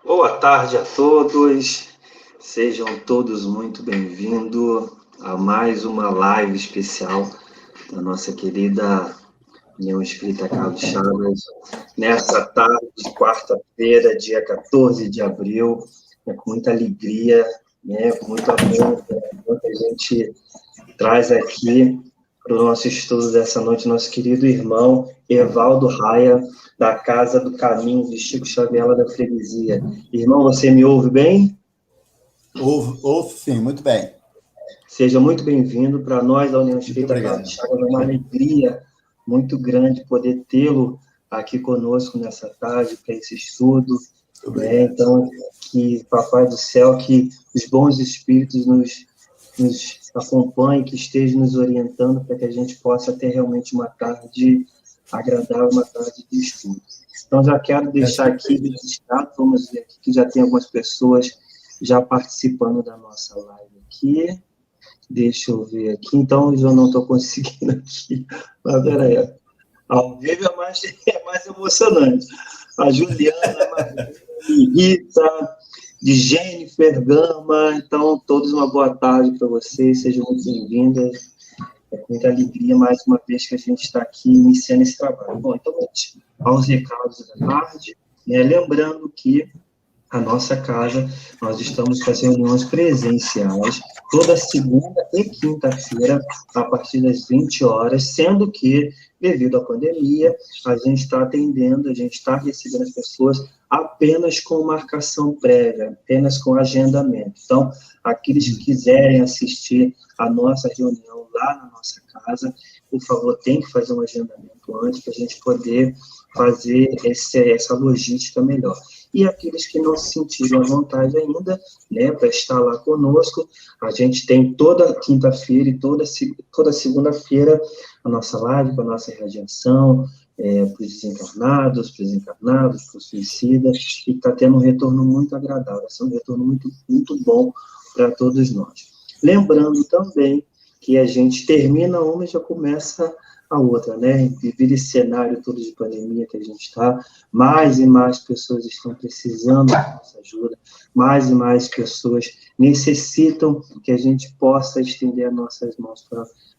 Boa tarde a todos, sejam todos muito bem-vindos a mais uma live especial da nossa querida União Espírita Carlos Chagas, nessa tarde de quarta-feira, dia 14 de abril, com muita alegria, com muito amor, que a gente traz aqui para o nosso estudo dessa noite, nosso querido irmão Evaldo Raia, da Casa do Caminho de Chico Xavier da Freguesia. Irmão, você me ouve bem? Ouço sim, muito bem. Seja muito bem-vindo. Para nós da União Espírita Carlos Chagas, é uma alegria muito grande poder tê-lo aqui conosco nessa tarde para esse estudo. Então, que Papai do Céu, que os bons espíritos nos acompanhem, que estejam nos orientando para que a gente possa ter realmente uma tarde agradável, uma tarde de estudo. Então, já quero deixar aqui registrado, vamos ver aqui que já tem algumas pessoas já participando da nossa live aqui. Deixa eu ver aqui. Então, eu já não estou conseguindo aqui. Mas, peraí. Ao vivo é mais emocionante. A Juliana, a Rita, de Jennifer Gama. Então, todos uma boa tarde para vocês. Sejam muito bem-vindas. É com muita alegria, mais uma vez, que a gente está aqui iniciando esse trabalho. Bom, então, aos recados da tarde. Lembrando que a nossa casa, nós estamos com as reuniões presenciais toda segunda e quinta-feira, a partir das 20 horas, sendo que, devido à pandemia, a gente está atendendo, a gente está recebendo as pessoas apenas com marcação prévia, apenas com agendamento. Então, aqueles que quiserem assistir a nossa reunião lá na nossa casa, por favor, tem que fazer um agendamento antes para a gente poder fazer essa logística melhor. E aqueles que não se sentirem à vontade ainda, para estar lá conosco, a gente tem toda quinta-feira e toda segunda-feira a nossa live, com a nossa radiação, para os desencarnados, para os encarnados, para os suicidas, e está tendo um retorno muito agradável, é um retorno muito, muito bom para todos nós. Lembrando também que a gente termina uma e já começa a outra, Devido esse cenário todo de pandemia que a gente está, mais e mais pessoas estão precisando da nossa ajuda, mais e mais pessoas necessitam que a gente possa estender as nossas mãos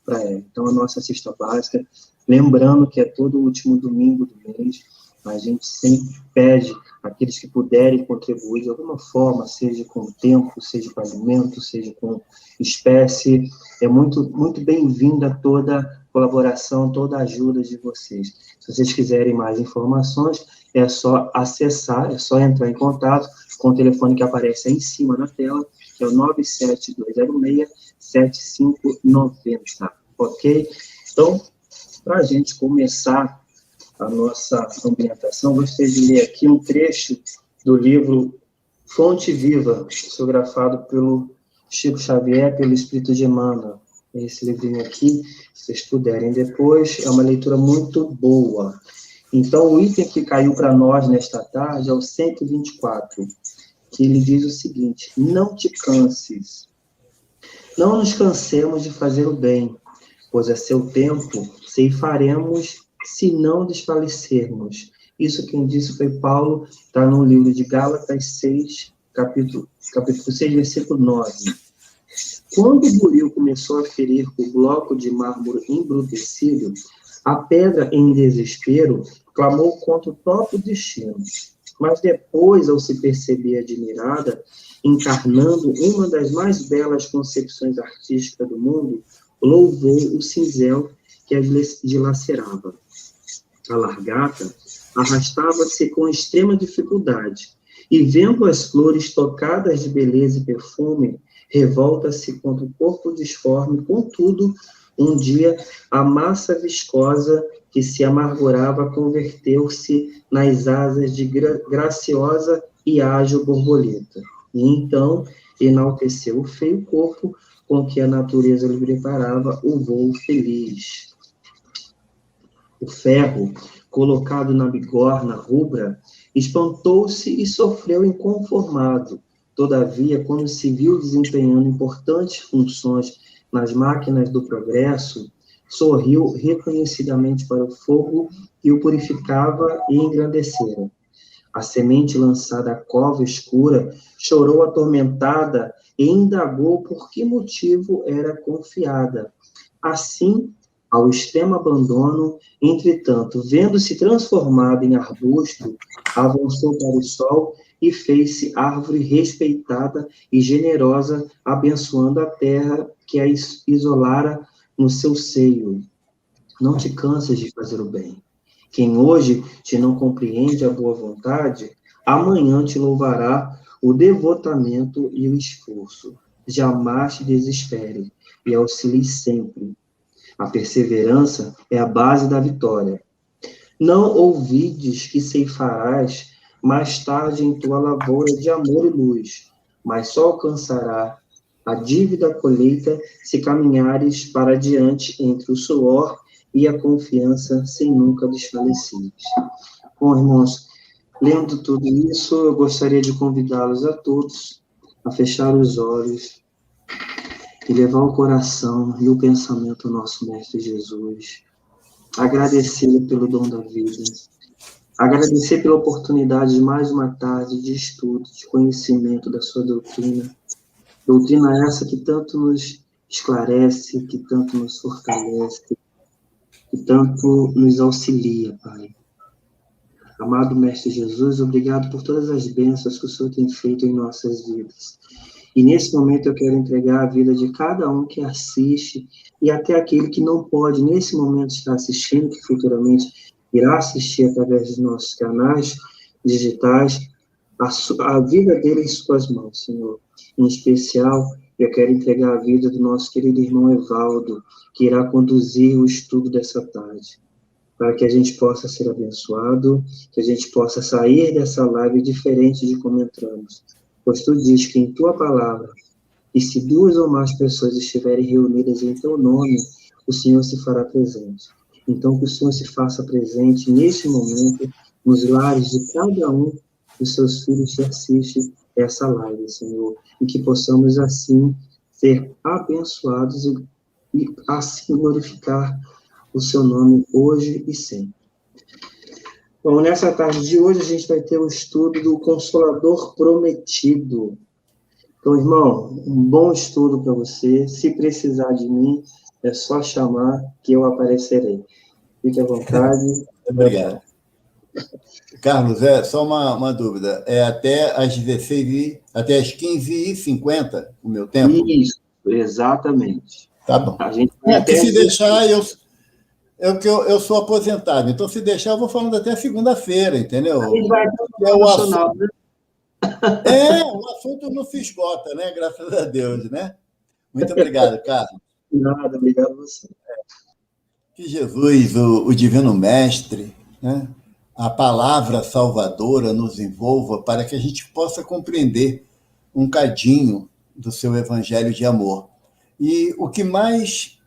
para ela. Então, a nossa cesta básica, lembrando que é todo o último domingo do mês, a gente sempre pede aqueles que puderem contribuir de alguma forma, seja com tempo, seja com alimento, seja com espécie, é muito, muito bem-vinda toda colaboração, toda a ajuda de vocês. Se vocês quiserem mais informações, é só acessar, é só entrar em contato com o telefone que aparece aí em cima na tela, que é o 97206-7590, ok? Então, para a gente começar a nossa ambientação, gostaria de ler aqui um trecho do livro Fonte Viva, psicografado pelo Chico Xavier, pelo Espírito de Emmanuel. Esse livrinho aqui, se vocês puderem depois, é uma leitura muito boa. Então, o item que caiu para nós nesta tarde é o 124, que ele diz o seguinte: não te canses, não nos cansemos de fazer o bem, pois a seu tempo ceifaremos se não desfalecermos. Isso quem disse foi Paulo, está no livro de Gálatas 6, capítulo 6, versículo 9. Quando o buril começou a ferir o bloco de mármore embrutecido, a pedra, em desespero, clamou contra o próprio destino. Mas depois, ao se perceber admirada, encarnando uma das mais belas concepções artísticas do mundo, louvou o cinzel que a dilacerava. A largata arrastava-se com extrema dificuldade, e vendo as flores tocadas de beleza e perfume, revolta-se contra o corpo disforme. Contudo, um dia, a massa viscosa que se amargurava converteu-se nas asas de graciosa e ágil borboleta. E então, enalteceu o feio corpo com que a natureza lhe preparava o voo feliz. O ferro, colocado na bigorna rubra, espantou-se e sofreu inconformado. Todavia, quando se viu desempenhando importantes funções nas máquinas do progresso, sorriu reconhecidamente para o fogo que o purificava e engrandecera. A semente lançada à cova escura chorou atormentada e indagou por que motivo era confiada. Assim, ao extremo abandono, entretanto, vendo-se transformada em arbusto, avançou para o sol e fez-se árvore respeitada e generosa, abençoando a terra que a isolara no seu seio. Não te canses de fazer o bem. Quem hoje te não compreende a boa vontade, amanhã te louvará o devotamento e o esforço. Jamais te desespere e auxilie sempre. A perseverança é a base da vitória. Não ouvides que ceifarás mais tarde em tua lavoura de amor e luz, mas só alcançará a dívida colheita se caminhares para diante entre o suor e a confiança sem nunca desfaleceres. Bom, irmãos, lendo tudo isso, eu gostaria de convidá-los a todos a fechar os olhos e levar o coração e o pensamento ao nosso Mestre Jesus, agradecê-lo pelo dom da vida, agradecer pela oportunidade de mais uma tarde de estudo, de conhecimento da sua doutrina essa que tanto nos esclarece, que tanto nos fortalece, que tanto nos auxilia, Pai. Amado Mestre Jesus, obrigado por todas as bênçãos que o Senhor tem feito em nossas vidas. E nesse momento eu quero entregar a vida de cada um que assiste e até aquele que não pode, nesse momento, estar assistindo, que futuramente irá assistir através dos nossos canais digitais, a vida dele em suas mãos, Senhor. Em especial, eu quero entregar a vida do nosso querido irmão Evaldo, que irá conduzir o estudo dessa tarde, para que a gente possa ser abençoado, que a gente possa sair dessa live diferente de como entramos. Pois tu diz que em tua palavra, e se 2 ou mais pessoas estiverem reunidas em teu nome, o Senhor se fará presente. Então, que o Senhor se faça presente neste momento, nos lares de cada um dos seus filhos que assistem essa live, Senhor, e que possamos, assim, ser abençoados e assim glorificar o seu nome hoje e sempre. Bom, nessa tarde de hoje a gente vai ter o estudo do Consolador Prometido. Então, irmão, um bom estudo para você. Se precisar de mim, é só chamar que eu aparecerei. Fique à vontade. Obrigado. Carlos, só uma dúvida. É até às 15h50 o meu tempo? Isso, exatamente. Tá bom. A gente porque se deixar, eu sou aposentado, então se deixar, eu vou falando até segunda-feira, entendeu? A gente vai o assunto, o assunto não se esgota, né? Graças a Deus, né? Muito obrigado, Carlos. Nada, obrigado a você. Que Jesus, o Divino Mestre, né? A palavra salvadora nos envolva para que a gente possa compreender um cadinho do seu evangelho de amor. E o que mais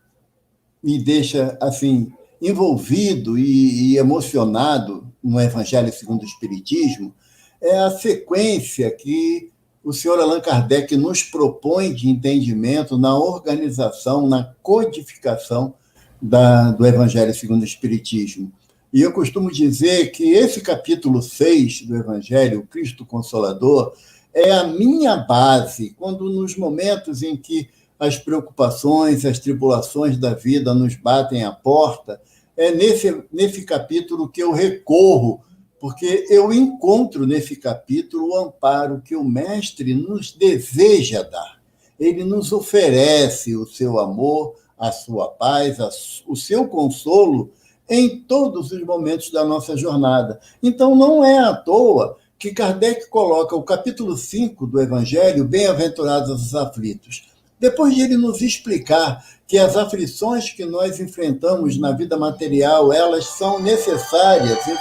me deixa assim envolvido e emocionado no Evangelho segundo o Espiritismo é a sequência que o senhor Allan Kardec nos propõe de entendimento na organização, na codificação do Evangelho segundo o Espiritismo. E eu costumo dizer que esse capítulo 6 do Evangelho, o Cristo Consolador, é a minha base, quando nos momentos em que as preocupações, as tribulações da vida nos batem à porta, é nesse capítulo que eu recorro, porque eu encontro nesse capítulo o amparo que o Mestre nos deseja dar. Ele nos oferece o seu amor, a sua paz, o seu consolo em todos os momentos da nossa jornada. Então, não é à toa que Kardec coloca o capítulo 5 do Evangelho, Bem-aventurados os aflitos. Depois de ele nos explicar que as aflições que nós enfrentamos na vida material, elas são necessárias em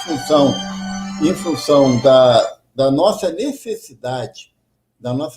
função da nossa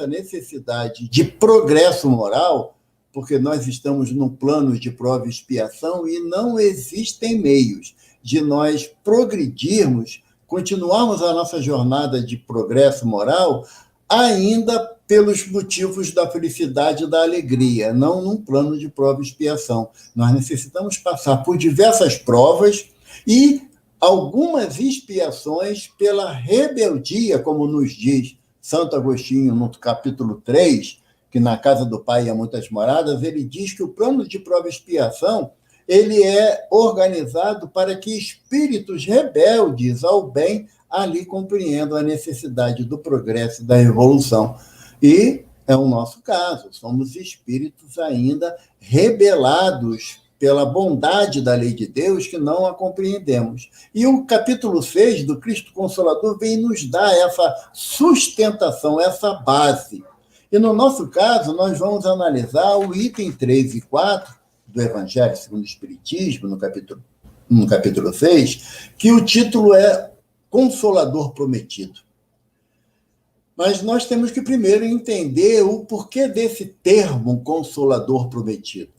necessidade de progresso moral, porque nós estamos num plano de prova e expiação e não existem meios de nós progredirmos, continuarmos a nossa jornada de progresso moral, ainda pelos motivos da felicidade e da alegria, não num plano de prova e expiação. Nós necessitamos passar por diversas provas e algumas expiações pela rebeldia, como nos diz Santo Agostinho no capítulo 3, que na casa do Pai há muitas moradas, ele diz que o plano de prova e expiação ele é organizado para que espíritos rebeldes ao bem ali compreendam a necessidade do progresso e da evolução. E é o nosso caso, somos espíritos ainda rebelados pela bondade da lei de Deus que não a compreendemos. E o capítulo 6 do Cristo Consolador vem nos dar essa sustentação, essa base. E no nosso caso, nós vamos analisar o item 3 e 4 do Evangelho segundo o Espiritismo, no capítulo 6, que o título é Consolador Prometido. Mas nós temos que primeiro entender o porquê desse termo Consolador Prometido.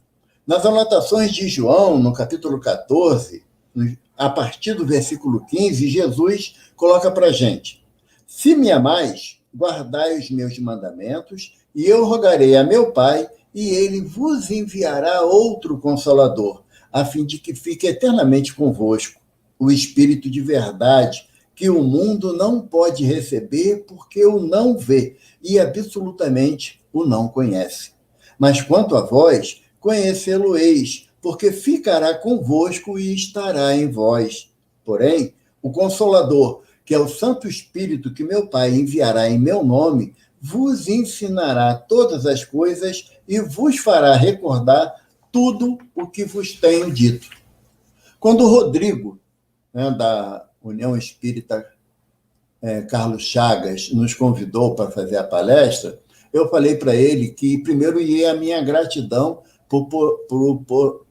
Nas anotações de João, no capítulo 14, a partir do versículo 15, Jesus coloca para a gente: se me amais, guardai os meus mandamentos, e eu rogarei a meu Pai, e ele vos enviará outro Consolador, a fim de que fique eternamente convosco, o Espírito de verdade, que o mundo não pode receber porque o não vê e absolutamente o não conhece. Mas quanto a vós, conhecê-lo-eis, porque ficará convosco e estará em vós. Porém, o Consolador, que é o Santo Espírito que meu Pai enviará em meu nome, vos ensinará todas as coisas e vos fará recordar tudo o que vos tenho dito. Quando o Rodrigo, da União Espírita Carlos Chagas, nos convidou para fazer a palestra, eu falei para ele que primeiro ia a minha gratidão por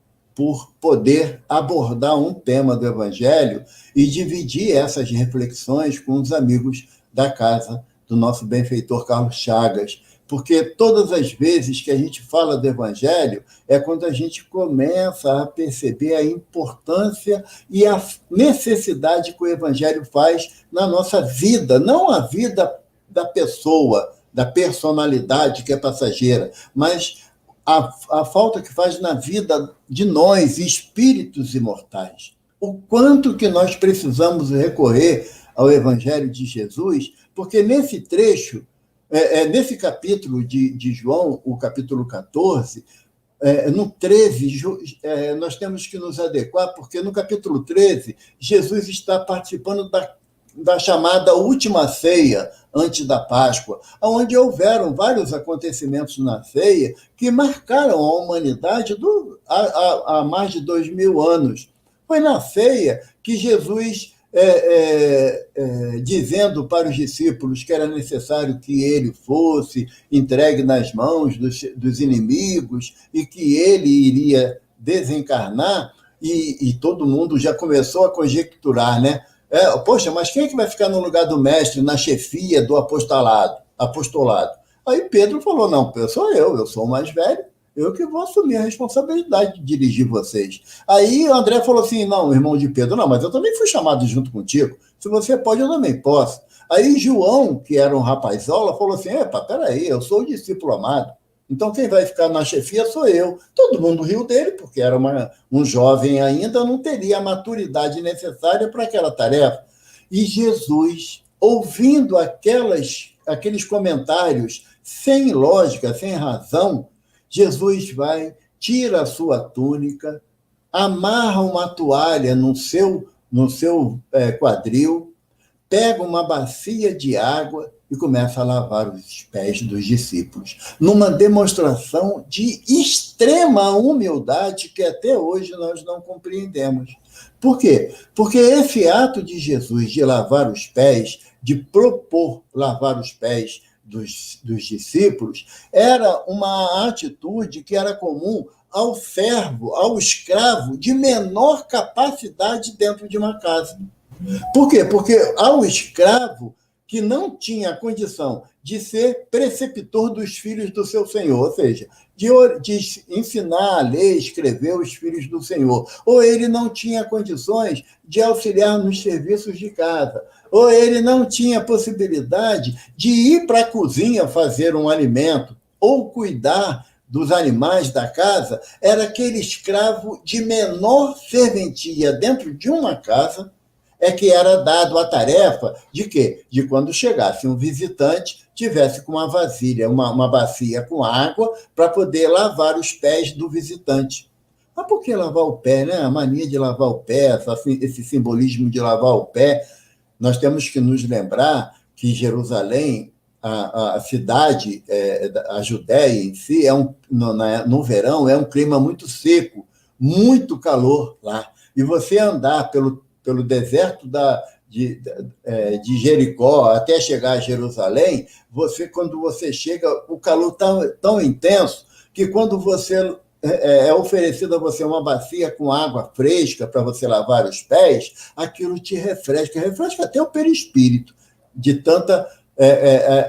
poder abordar um tema do Evangelho e dividir essas reflexões com os amigos da casa do nosso benfeitor Carlos Chagas, porque todas as vezes que a gente fala do Evangelho é quando a gente começa a perceber a importância e a necessidade que o Evangelho faz na nossa vida, não a vida da pessoa, da personalidade que é passageira, mas a falta que faz na vida de nós, espíritos imortais. O quanto que nós precisamos recorrer ao Evangelho de Jesus, porque nesse trecho, nesse capítulo de João, o capítulo 14, no 13, nós temos que nos adequar, porque no capítulo 13, Jesus está participando da chamada última ceia antes da Páscoa, onde houveram vários acontecimentos na ceia que marcaram a humanidade há mais de 2000 anos. Foi na ceia que Jesus, dizendo para os discípulos que era necessário que ele fosse entregue nas mãos dos inimigos e que ele iria desencarnar, e todo mundo já começou a conjecturar, né? Poxa, mas quem é que vai ficar no lugar do mestre, na chefia do apostolado? Aí Pedro falou, não, sou eu sou o mais velho, eu que vou assumir a responsabilidade de dirigir vocês. Aí o André falou assim, não, irmão de Pedro, não, mas eu também fui chamado junto contigo, se você pode, eu também posso. Aí João, que era um rapazola, falou assim, peraí, eu sou o discípulo amado, então quem vai ficar na chefia sou eu. Todo mundo riu dele, porque era um jovem ainda, não teria a maturidade necessária para aquela tarefa. E Jesus, ouvindo aqueles comentários sem lógica, sem razão, Jesus vai, tira a sua túnica, amarra uma toalha no seu quadril, pega uma bacia de água e começa a lavar os pés dos discípulos, numa demonstração de extrema humildade que até hoje nós não compreendemos. Por quê? Porque esse ato de Jesus de lavar os pés, de propor lavar os pés dos discípulos, era uma atitude que era comum ao servo, ao escravo de menor capacidade dentro de uma casa. Por quê? Porque ao escravo que não tinha a condição de ser preceptor dos filhos do seu senhor, ou seja, de ensinar a ler, escrever os filhos do Senhor, ou ele não tinha condições de auxiliar nos serviços de casa, ou ele não tinha possibilidade de ir para a cozinha fazer um alimento, ou cuidar dos animais da casa, era aquele escravo de menor serventia dentro de uma casa, é que era dado a tarefa de quê? De quando chegasse um visitante, tivesse com uma vasilha, uma bacia com água, para poder lavar os pés do visitante. Mas por que lavar o pé, né? A mania de lavar o pé, esse simbolismo de lavar o pé. Nós temos que nos lembrar que Jerusalém, a cidade, a Judéia em si, no verão, é um clima muito seco, muito calor lá. E você andar pelo deserto de Jericó até chegar a Jerusalém, quando você chega, o calor tão intenso que quando você é oferecido a você uma bacia com água fresca para você lavar os pés, aquilo te refresca até o perispírito, de tanta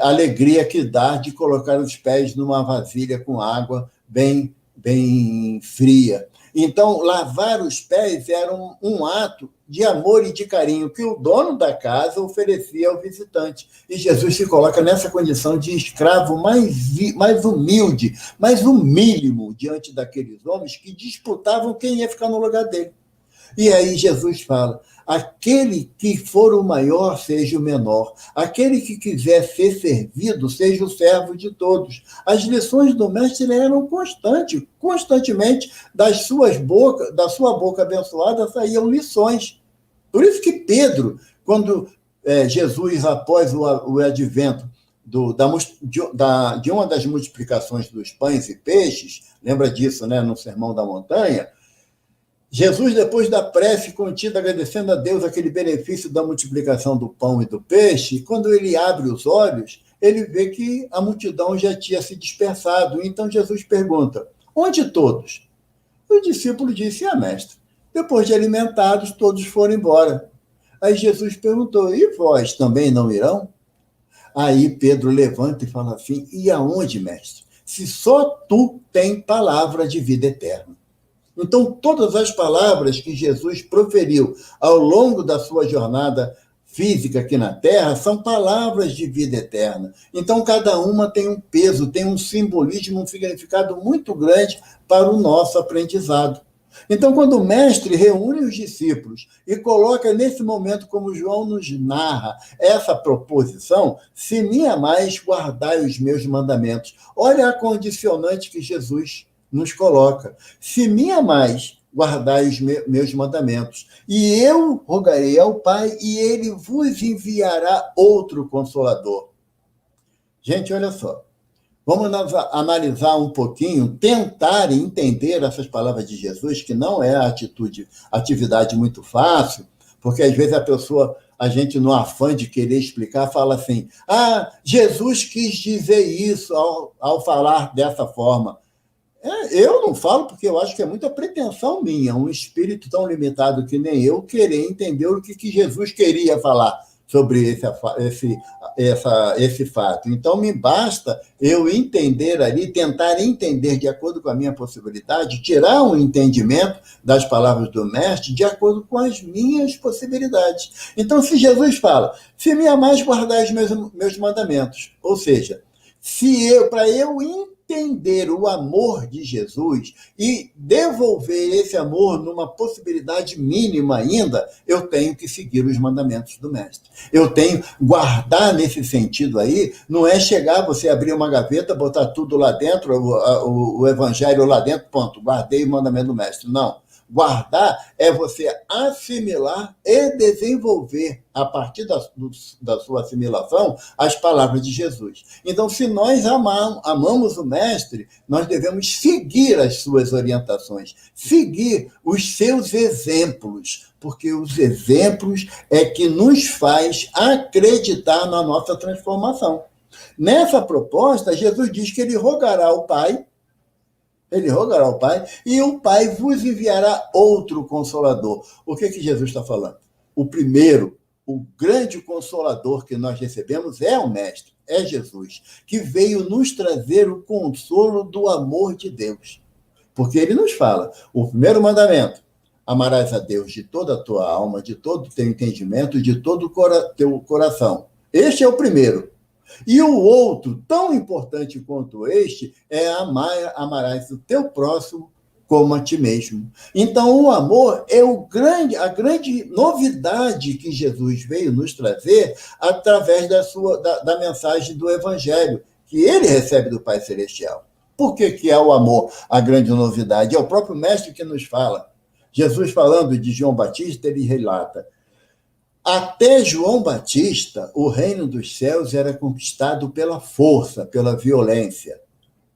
alegria que dá de colocar os pés numa vasilha com água bem, bem fria. Então, lavar os pés era um ato de amor e de carinho que o dono da casa oferecia ao visitante. E Jesus se coloca nessa condição de escravo mais humilde, mais humílimo diante daqueles homens que disputavam quem ia ficar no lugar dele. E aí Jesus fala, aquele que for o maior seja o menor, aquele que quiser ser servido seja o servo de todos. As lições do mestre eram constantemente da sua boca abençoada saíam lições. Por isso que Pedro, quando Jesus, após o advento de uma das multiplicações dos pães e peixes, lembra disso, né, no Sermão da Montanha, Jesus, depois da prece contida, agradecendo a Deus aquele benefício da multiplicação do pão e do peixe, quando ele abre os olhos, ele vê que a multidão já tinha se dispersado. Então Jesus pergunta, onde todos? O discípulo disse, mestre, depois de alimentados, todos foram embora. Aí Jesus perguntou, e vós também não irão? Aí Pedro levanta e fala assim, e aonde, mestre? Se só tu tem palavra de vida eterna. Então, todas as palavras que Jesus proferiu ao longo da sua jornada física aqui na Terra são palavras de vida eterna. Então, cada uma tem um peso, tem um simbolismo, um significado muito grande para o nosso aprendizado. Então, quando o mestre reúne os discípulos e coloca nesse momento, como João nos narra, essa proposição, se me amais, guardai os meus mandamentos. Olha a condicionante que Jesus nos coloca. Se me amais, guardai os meus mandamentos. E eu rogarei ao Pai, e ele vos enviará outro Consolador. Gente, olha só. Vamos analisar um pouquinho, tentar entender essas palavras de Jesus, que não é atividade muito fácil, porque às vezes a gente, no afã de querer explicar, fala assim, Jesus quis dizer isso ao falar dessa forma. Eu não falo porque eu acho que é muita pretensão minha, um espírito tão limitado que nem eu, querer entender o que Jesus queria falar sobre esse fato. Então, me basta eu entender ali, tentar entender de acordo com a minha possibilidade, tirar um entendimento das palavras do mestre de acordo com as minhas possibilidades. Então, se Jesus fala, se me amais, guardai os meus mandamentos, ou seja, para eu entender o amor de Jesus e devolver esse amor numa possibilidade mínima ainda, eu tenho que seguir os mandamentos do mestre. Eu tenho guardar nesse sentido aí, não é chegar, você abrir uma gaveta, botar tudo lá dentro, o evangelho lá dentro, ponto, guardei o mandamento do mestre. Não. Guardar é você assimilar e desenvolver, a partir da sua assimilação, as palavras de Jesus. Então, se nós amamos o Mestre, nós devemos seguir as suas orientações, seguir os seus exemplos, porque os exemplos é que nos faz acreditar na nossa transformação. Nessa proposta, Jesus diz que ele rogará ao Pai, e o Pai vos enviará outro Consolador. O que Jesus está falando? O primeiro, o grande Consolador que nós recebemos é o Mestre, é Jesus, que veio nos trazer o consolo do amor de Deus. Porque ele nos fala, o primeiro mandamento, amarás a Deus de toda a tua alma, de todo o teu entendimento, de todo o teu coração. Este é o primeiro. E o outro, tão importante quanto este, é amarás o teu próximo como a ti mesmo. Então, o amor é a grande novidade que Jesus veio nos trazer através da mensagem do Evangelho, que ele recebe do Pai Celestial. Por que é o amor a grande novidade? É o próprio Mestre que nos fala. Jesus, falando de João Batista, ele relata: até João Batista, o reino dos céus era conquistado pela força, pela violência.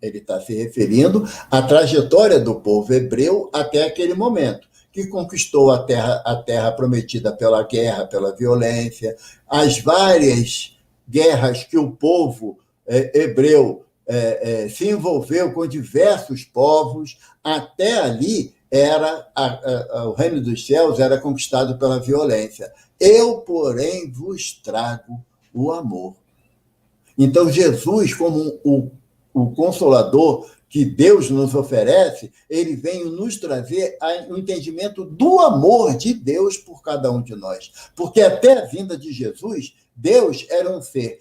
Ele está se referindo à trajetória do povo hebreu até aquele momento, que conquistou a terra prometida pela guerra, pela violência, as várias guerras que o povo hebreu se envolveu com diversos povos, até ali o reino dos céus era conquistado pela violência. Eu, porém, vos trago o amor. Então, Jesus, como o Consolador que Deus nos oferece, ele vem nos trazer o entendimento do amor de Deus por cada um de nós. Porque até a vinda de Jesus, Deus era um ser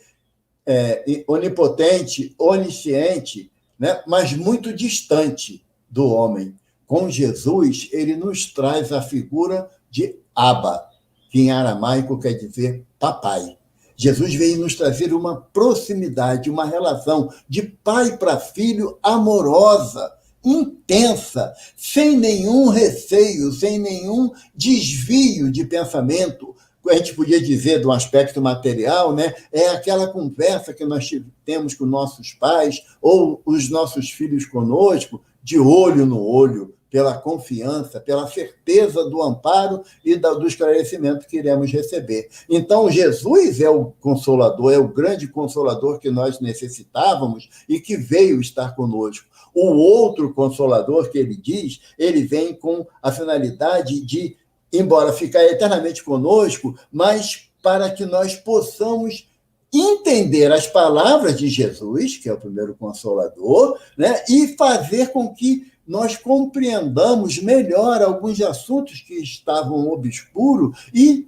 onipotente, onisciente, né? Mas muito distante do homem. Com Jesus, ele nos traz a figura de Abba, que em aramaico quer dizer papai. Jesus veio nos trazer uma proximidade, uma relação de pai para filho amorosa, intensa, sem nenhum receio, sem nenhum desvio de pensamento. A gente podia dizer, de um aspecto material, né? É aquela conversa que nós temos com nossos pais ou os nossos filhos conosco, de olho no olho, pela confiança, pela certeza do amparo e do esclarecimento que iremos receber. Então, Jesus é o Consolador, é o grande Consolador que nós necessitávamos e que veio estar conosco. O outro Consolador, que ele diz, ele vem com a finalidade de, embora ficar eternamente conosco, mas para que nós possamos entender as palavras de Jesus, que é o primeiro Consolador, né, e fazer com que nós compreendamos melhor alguns assuntos que estavam obscuros e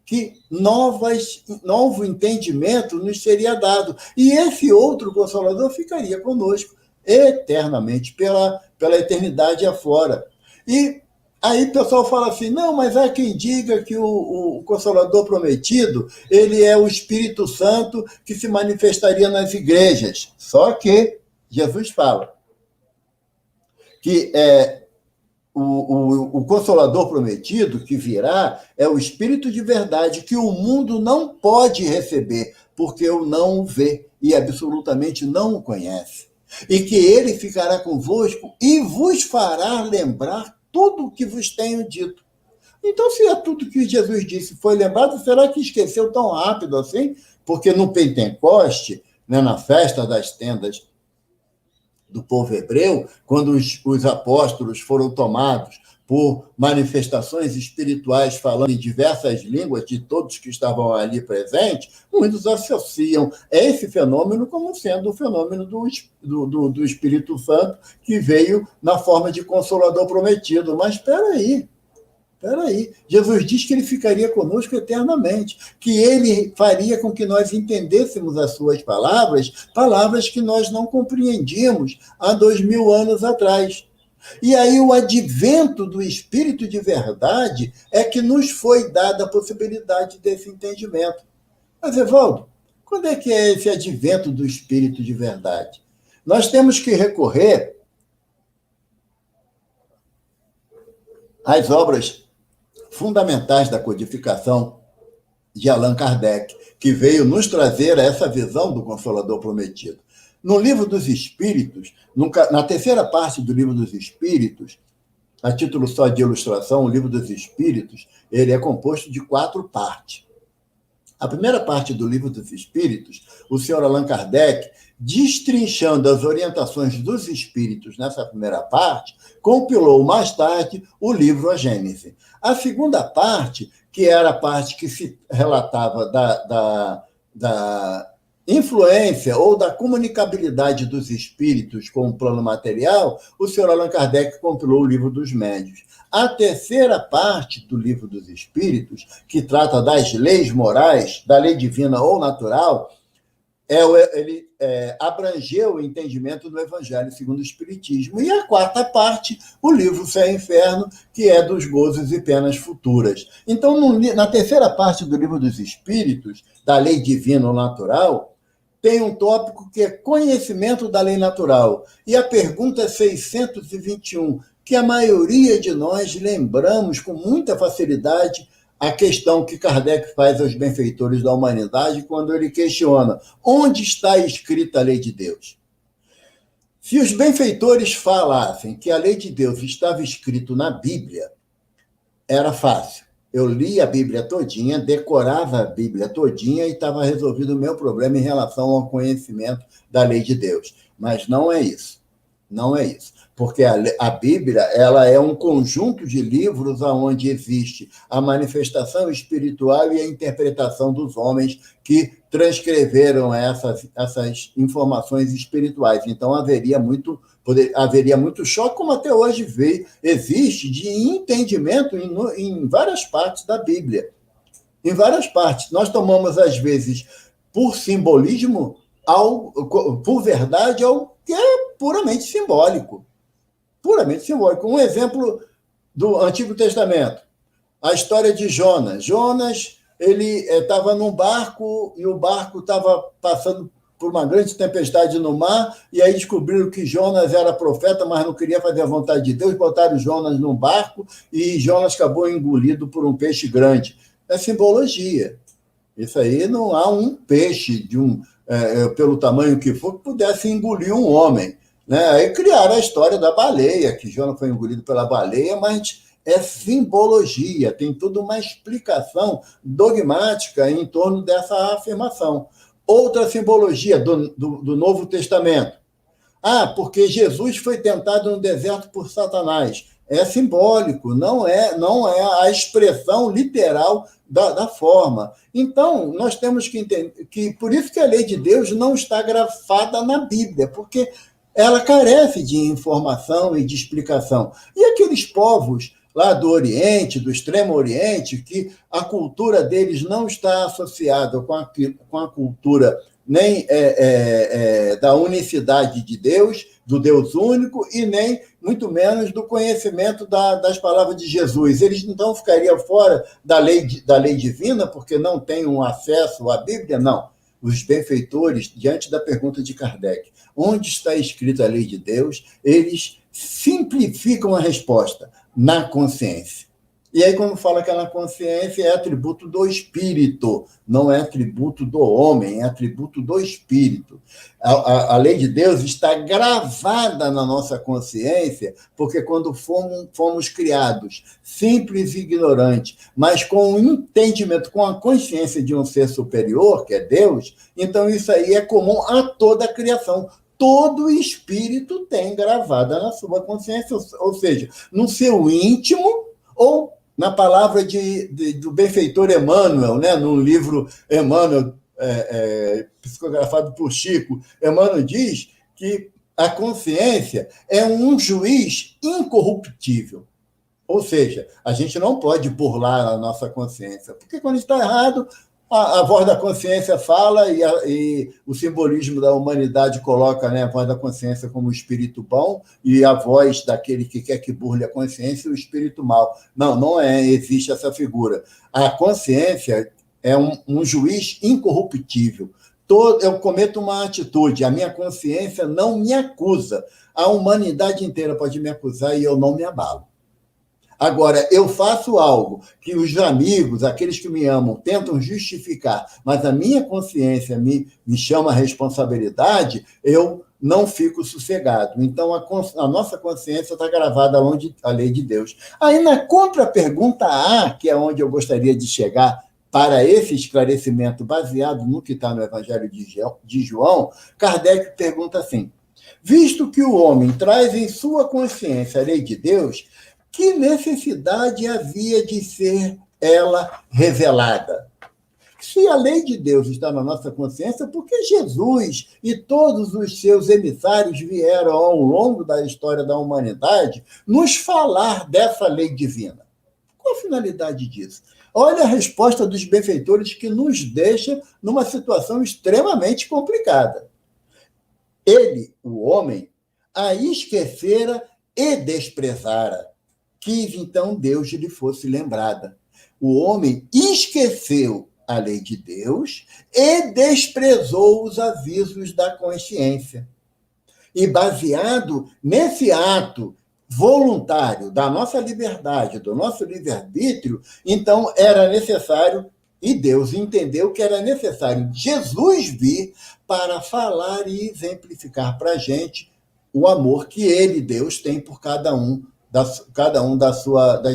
que novo entendimento nos seria dado. E esse outro Consolador ficaria conosco eternamente, pela eternidade afora. E aí o pessoal fala assim, não, mas há quem diga que o Consolador prometido, ele é o Espírito Santo que se manifestaria nas igrejas. Só que Jesus fala que o Consolador prometido que virá é o Espírito de verdade que o mundo não pode receber, porque o não o vê e absolutamente não o conhece. E que ele ficará convosco e vos fará lembrar tudo o que vos tenho dito. Então, se é tudo que Jesus disse foi lembrado, será que esqueceu tão rápido assim? Porque no Pentecoste, né, na festa das tendas do povo hebreu, quando os apóstolos foram tomados por manifestações espirituais falando em diversas línguas de todos que estavam ali presentes, muitos associam esse fenômeno como sendo o fenômeno do Espírito Santo que veio na forma de Consolador prometido. Mas espera aí. Jesus diz que ele ficaria conosco eternamente, que ele faria com que nós entendêssemos as suas palavras que nós não compreendíamos há 2000 anos atrás. E aí o advento do Espírito de verdade é que nos foi dada a possibilidade desse entendimento. Mas, Evaldo, quando é que é esse advento do Espírito de verdade? Nós temos que recorrer às obras fundamentais da codificação de Allan Kardec, que veio nos trazer essa visão do Consolador prometido. No Livro dos Espíritos, na terceira parte do Livro dos Espíritos, a título só de ilustração, o Livro dos Espíritos, ele é composto de 4 partes. A primeira parte do Livro dos Espíritos, o senhor Allan Kardec, destrinchando as orientações dos espíritos nessa primeira parte, compilou mais tarde o livro A Gênese. A segunda parte, que era a parte que se relatava da influência ou da comunicabilidade dos espíritos com o plano material, o senhor Allan Kardec compilou o Livro dos Médiuns. A terceira parte do Livro dos Espíritos, que trata das leis morais, da lei divina ou natural, ele abrangeu o entendimento do Evangelho segundo o Espiritismo. E a quarta parte, o livro Céu e Inferno, que é dos gozos e penas futuras. Então, na terceira parte do Livro dos Espíritos, da lei divina ou natural, tem um tópico que é conhecimento da lei natural. E a pergunta 621, que a maioria de nós lembramos com muita facilidade, a questão que Kardec faz aos benfeitores da humanidade quando ele questiona: onde está escrita a lei de Deus? Se os benfeitores falassem que a lei de Deus estava escrito na Bíblia, era fácil. Eu li a Bíblia todinha, decorava a Bíblia todinha e estava resolvido o meu problema em relação ao conhecimento da lei de Deus. Mas não é isso. Não é isso. Porque a Bíblia, ela é um conjunto de livros onde existe a manifestação espiritual e a interpretação dos homens que transcreveram essas informações espirituais. Então, haveria muito choque, como até hoje existe, de entendimento em várias partes da Bíblia. Em várias partes. Nós tomamos, às vezes, por simbolismo, por verdade, algo que é puramente simbólico. Puramente simbólico. Um exemplo do Antigo Testamento, a história de Jonas. Jonas, ele estava num barco e o barco estava passando por uma grande tempestade no mar, e aí descobriram que Jonas era profeta, mas não queria fazer a vontade de Deus, botaram Jonas num barco e Jonas acabou engolido por um peixe grande. É simbologia. Isso aí, não há um peixe pelo tamanho que for, que pudesse engolir um homem. Né? Aí criaram a história da baleia, que Jonas foi engolido pela baleia, mas é simbologia, tem toda uma explicação dogmática em torno dessa afirmação. Outra simbologia do Novo Testamento. Porque Jesus foi tentado no deserto por Satanás. É simbólico, não é a expressão literal da forma. Então, nós temos que entender que por isso que a lei de Deus não está grafada na Bíblia, porque ela carece de informação e de explicação. E aqueles povos lá do Oriente, do Extremo Oriente, que a cultura deles não está associada com a cultura nem da unicidade de Deus, do Deus único, e nem, muito menos, do conhecimento das palavras de Jesus. Eles, então, ficariam fora da lei divina, porque não têm um acesso à Bíblia? Não. Os benfeitores, diante da pergunta de Kardec, onde está escrita a lei de Deus, eles simplificam a resposta: na consciência. E aí, quando fala que a consciência é atributo do espírito, não é atributo do homem, é atributo do espírito. A lei de Deus está gravada na nossa consciência, porque quando fomos criados simples e ignorantes, mas com o entendimento, com a consciência de um ser superior, que é Deus, então isso aí é comum a toda a criação. Todo espírito tem gravada na sua consciência, ou seja, no seu íntimo, ou na palavra do benfeitor Emmanuel, né? No livro Emmanuel, psicografado por Chico, Emmanuel diz que a consciência é um juiz incorruptível. Ou seja, a gente não pode burlar a nossa consciência, porque quando está errado, a voz da consciência fala e o simbolismo da humanidade coloca, né, a voz da consciência como o espírito bom e a voz daquele que quer que burle a consciência, o espírito mau. Não existe essa figura. A consciência é um juiz incorruptível. Eu cometo uma atitude, a minha consciência não me acusa. A humanidade inteira pode me acusar e eu não me abalo. Agora, eu faço algo que os amigos, aqueles que me amam, tentam justificar, mas a minha consciência me chama a responsabilidade, eu não fico sossegado. Então, a nossa consciência está gravada onde a lei de Deus. Aí, na contra-pergunta A, que é onde eu gostaria de chegar para esse esclarecimento baseado no que está no Evangelho de João, Kardec pergunta assim: visto que o homem traz em sua consciência a lei de Deus, que necessidade havia de ser ela revelada? Se a lei de Deus está na nossa consciência, por que Jesus e todos os seus emissários vieram ao longo da história da humanidade nos falar dessa lei divina? Qual a finalidade disso? Olha a resposta dos benfeitores, que nos deixa numa situação extremamente complicada. Ele, o homem, a esquecera e desprezara. Quis, então, Deus lhe fosse lembrada. O homem esqueceu a lei de Deus e desprezou os avisos da consciência. E baseado nesse ato voluntário da nossa liberdade, do nosso livre-arbítrio, então era necessário, e Deus entendeu que era necessário Jesus vir para falar e exemplificar para a gente o amor que ele, Deus, tem por cada um das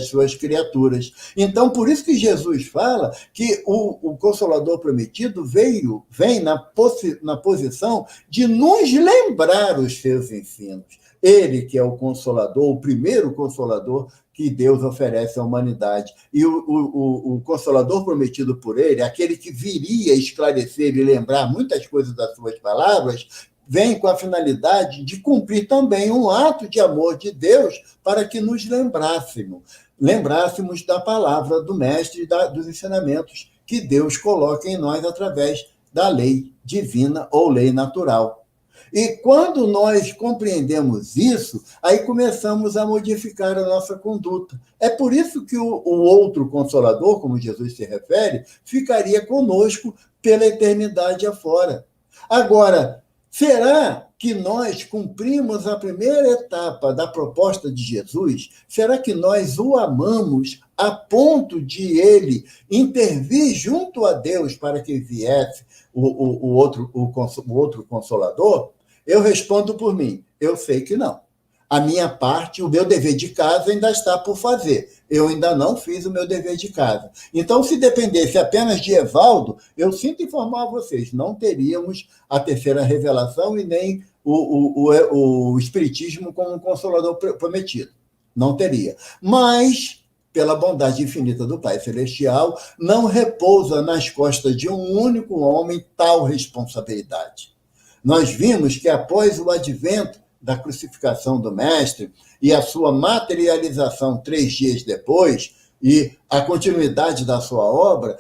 suas criaturas. Então, por isso que Jesus fala que o Consolador Prometido vem na posição de nos lembrar os seus ensinos. Ele que é o Consolador, o primeiro Consolador que Deus oferece à humanidade. E o Consolador prometido por ele, aquele que viria esclarecer e lembrar muitas coisas das suas palavras, vem com a finalidade de cumprir também um ato de amor de Deus para que nos lembrássemos da palavra do Mestre e dos ensinamentos que Deus coloca em nós através da lei divina ou lei natural. E quando nós compreendemos isso, aí começamos a modificar a nossa conduta. É por isso que o outro Consolador, como Jesus se refere, ficaria conosco pela eternidade afora. Agora, será que nós cumprimos a primeira etapa da proposta de Jesus? Será que nós o amamos a ponto de ele intervir junto a Deus para que viesse o outro Consolador? Eu respondo por mim, eu sei que não. A minha parte, o meu dever de casa ainda está por fazer. Eu ainda não fiz o meu dever de casa. Então, se dependesse apenas de Evaldo, eu sinto informar a vocês, não teríamos a terceira revelação e nem o Espiritismo como um Consolador prometido. Não teria. Mas, pela bondade infinita do Pai Celestial, não repousa nas costas de um único homem tal responsabilidade. Nós vimos que após o advento da crucificação do Mestre e a sua materialização 3 dias depois, e a continuidade da sua obra,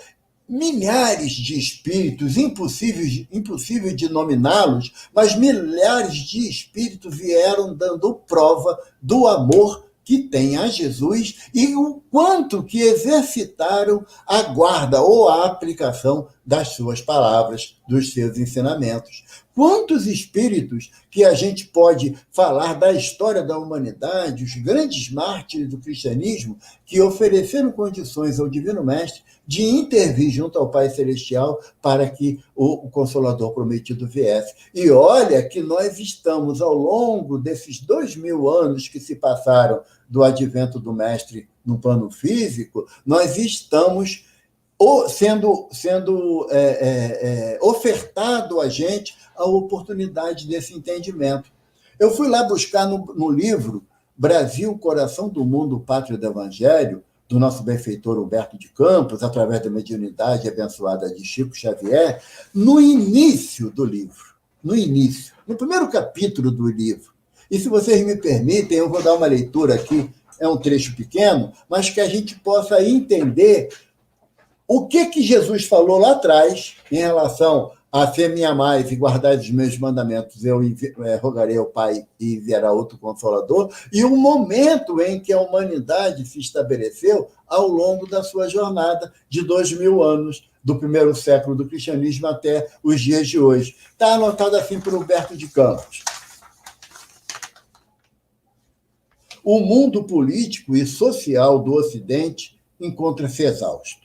milhares de espíritos, impossível de nominá-los, mas milhares de espíritos vieram dando prova do amor que tem a Jesus e o quanto que exercitaram a guarda ou a aplicação das suas palavras, dos seus ensinamentos. Quantos espíritos que a gente pode falar da história da humanidade, os grandes mártires do cristianismo, que ofereceram condições ao Divino Mestre de intervir junto ao Pai Celestial para que o Consolador prometido viesse. E olha que nós estamos, ao longo desses 2000 anos que se passaram do advento do Mestre no plano físico, nós estamos sendo ofertado a gente a oportunidade desse entendimento. Eu fui lá buscar no livro Brasil, Coração do Mundo, Pátria do Evangelho, do nosso benfeitor Humberto de Campos, através da mediunidade abençoada de Chico Xavier, no início do livro, no primeiro capítulo do livro. E se vocês me permitem, eu vou dar uma leitura aqui, é um trecho pequeno, mas que a gente possa entender o que Jesus falou lá atrás em relação a se me amais e guardais os meus mandamentos, eu rogarei ao Pai e enviará outro Consolador, e o momento em que a humanidade se estabeleceu ao longo da sua jornada de 2000 anos, do primeiro século do cristianismo até os dias de hoje. Está anotado assim por Humberto de Campos. O mundo político e social do Ocidente encontra-se exausto.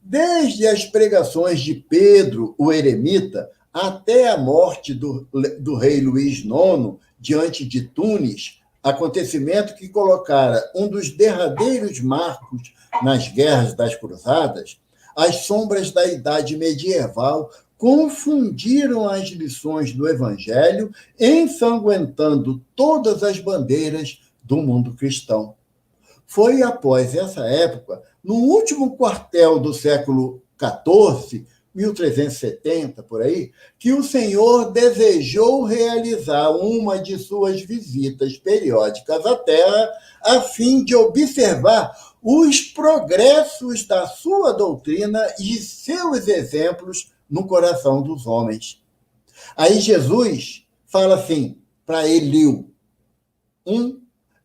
Desde as pregações de Pedro, o eremita, até a morte do rei Luís IX, diante de Tunis, acontecimento que colocara um dos derradeiros marcos nas guerras das cruzadas, as sombras da Idade Medieval confundiram as lições do Evangelho, ensanguentando todas as bandeiras do mundo cristão. Foi após essa época, no último quartel do século XIV, 1370, por aí, que o Senhor desejou realizar uma de suas visitas periódicas à Terra a fim de observar os progressos da sua doutrina e seus exemplos no coração dos homens. Aí Jesus fala assim para Eliu,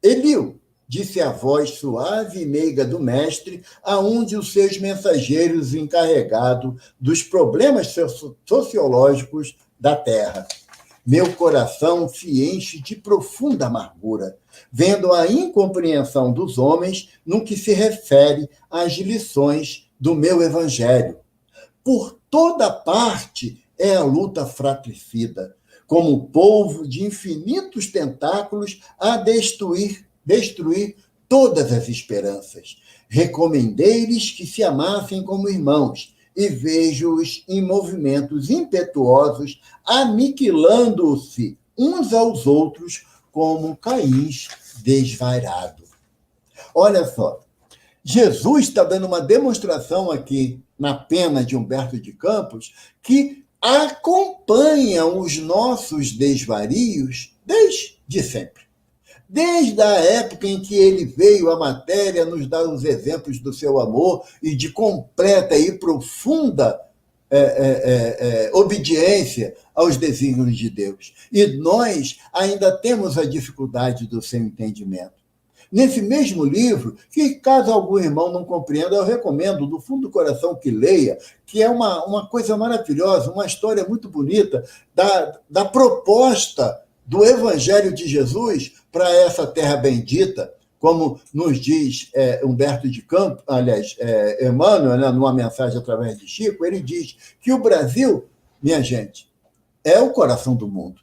Eliu, disse a voz suave e meiga do mestre, a um de os seus mensageiros encarregado dos problemas sociológicos da terra. Meu coração se enche de profunda amargura, vendo a incompreensão dos homens no que se refere às lições do meu evangelho. Por toda parte é a luta fratricida, como polvo de infinitos tentáculos a destruir todas as esperanças. Recomendei-lhes que se amassem como irmãos, e vejo-os em movimentos impetuosos, aniquilando-se uns aos outros como cães desvairados. Olha só, Jesus está dando uma demonstração aqui na pena de Humberto de Campos que acompanha os nossos desvarios desde sempre. Desde a época em que ele veio à matéria nos dar os exemplos do seu amor e de completa e profunda obediência aos desígnios de Deus. E nós ainda temos a dificuldade do seu entendimento. Nesse mesmo livro, que caso algum irmão não compreenda, eu recomendo do fundo do coração que leia, que é uma coisa maravilhosa, uma história muito bonita da proposta do Evangelho de Jesus para essa terra bendita, como nos diz Humberto de Campos, aliás, Emmanuel, né, numa mensagem através de Chico, ele diz que o Brasil, minha gente, é o coração do mundo.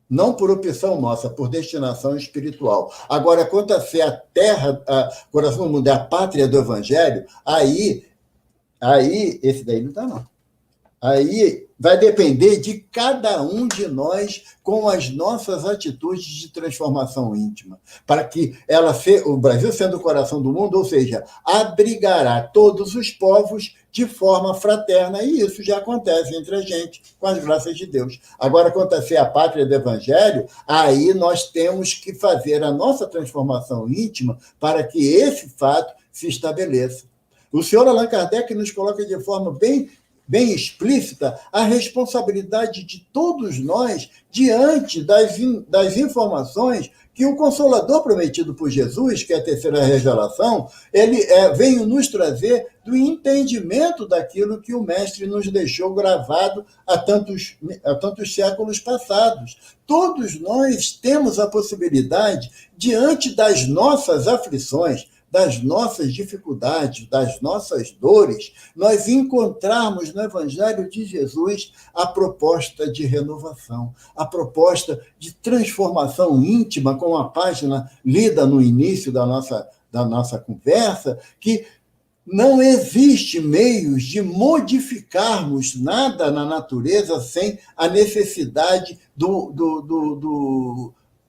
Não por opção nossa, por destinação espiritual. Agora, quanto a ser a terra, o coração do mundo, a pátria do Evangelho, aí esse daí não está, não. Aí vai depender de cada um de nós com as nossas atitudes de transformação íntima, para que o Brasil sendo o coração do mundo, ou seja, abrigará todos os povos de forma fraterna, e isso já acontece entre a gente, com as graças de Deus. Agora, quanto a ser a pátria do Evangelho, aí nós temos que fazer a nossa transformação íntima para que esse fato se estabeleça. O senhor Allan Kardec nos coloca de forma bem explícita a responsabilidade de todos nós diante das informações que o Consolador prometido por Jesus, que é a terceira revelação, ele veio nos trazer do entendimento daquilo que o Mestre nos deixou gravado há tantos séculos passados. Todos nós temos a possibilidade, diante das nossas aflições, das nossas dificuldades, das nossas dores, nós encontrarmos no Evangelho de Jesus a proposta de renovação, a proposta de transformação íntima, com a página lida no início da nossa conversa, que não existe meios de modificarmos nada na natureza sem a necessidade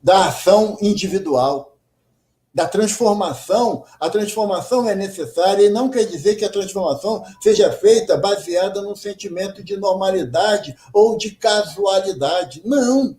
da ação individual. Da transformação, a transformação é necessária e não quer dizer que a transformação seja feita baseada num sentimento de normalidade ou de casualidade. Não!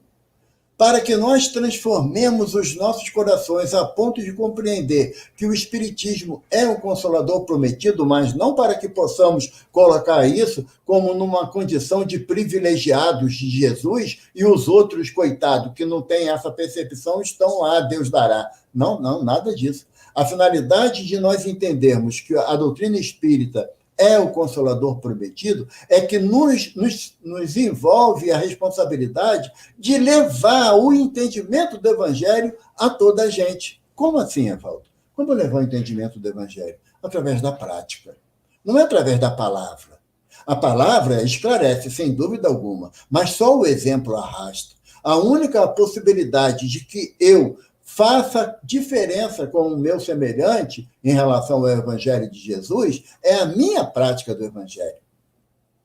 Para que nós transformemos os nossos corações a ponto de compreender que o Espiritismo é um Consolador prometido, mas não para que possamos colocar isso como numa condição de privilegiados de Jesus e os outros, coitados, que não têm essa percepção, estão lá, Deus dará. Não, nada disso. A finalidade de nós entendermos que a doutrina espírita é o Consolador prometido, é que nos envolve a responsabilidade de levar o entendimento do Evangelho a toda a gente. Como assim, Evaldo? Como levar o entendimento do Evangelho? Através da prática. Não é através da palavra. A palavra esclarece, sem dúvida alguma, mas só o exemplo arrasta. A única possibilidade de que eu faça diferença com o meu semelhante em relação ao Evangelho de Jesus é a minha prática do Evangelho.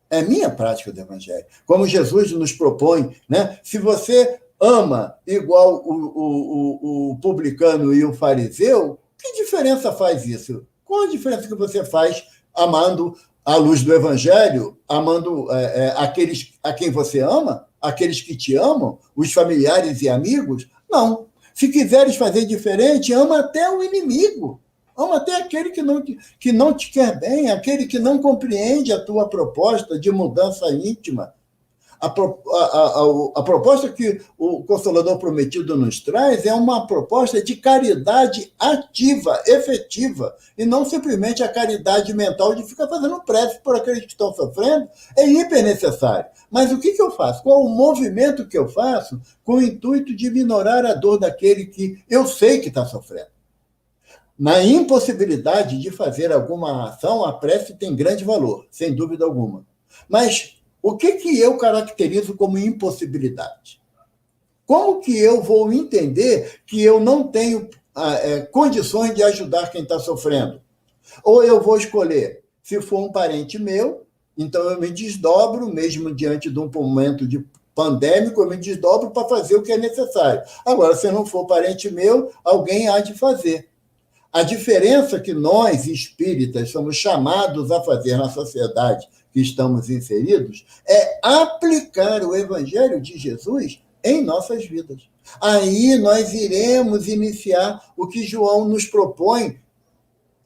É a minha prática do Evangelho. Como Jesus nos propõe, né? Se você ama igual o publicano e o fariseu, que diferença faz isso? Qual a diferença que você faz amando à luz do Evangelho, amando aqueles a quem você ama, aqueles que te amam, os familiares e amigos? Não. Se quiseres fazer diferente, ama até o inimigo. Ama até aquele que não te quer bem, aquele que não compreende a tua proposta de mudança íntima. A proposta que o Consolador Prometido nos traz é uma proposta de caridade ativa, efetiva, e não simplesmente a caridade mental de ficar fazendo prece por aqueles que estão sofrendo. É hiper necessário. Mas o que eu faço? Qual o movimento que eu faço com o intuito de minorar a dor daquele que eu sei que está sofrendo? Na impossibilidade de fazer alguma ação, a prece tem grande valor, sem dúvida alguma. Mas o que eu caracterizo como impossibilidade? Como que eu vou entender que eu não tenho condições de ajudar quem está sofrendo? Ou eu vou escolher, se for um parente meu, então eu me desdobro, mesmo diante de um momento de pandêmico, eu me desdobro para fazer o que é necessário. Agora, se não for parente meu, alguém há de fazer. A diferença que nós, espíritas, somos chamados a fazer na sociedade que estamos inseridos é aplicar o Evangelho de Jesus em nossas vidas. Aí nós iremos iniciar o que João nos propõe,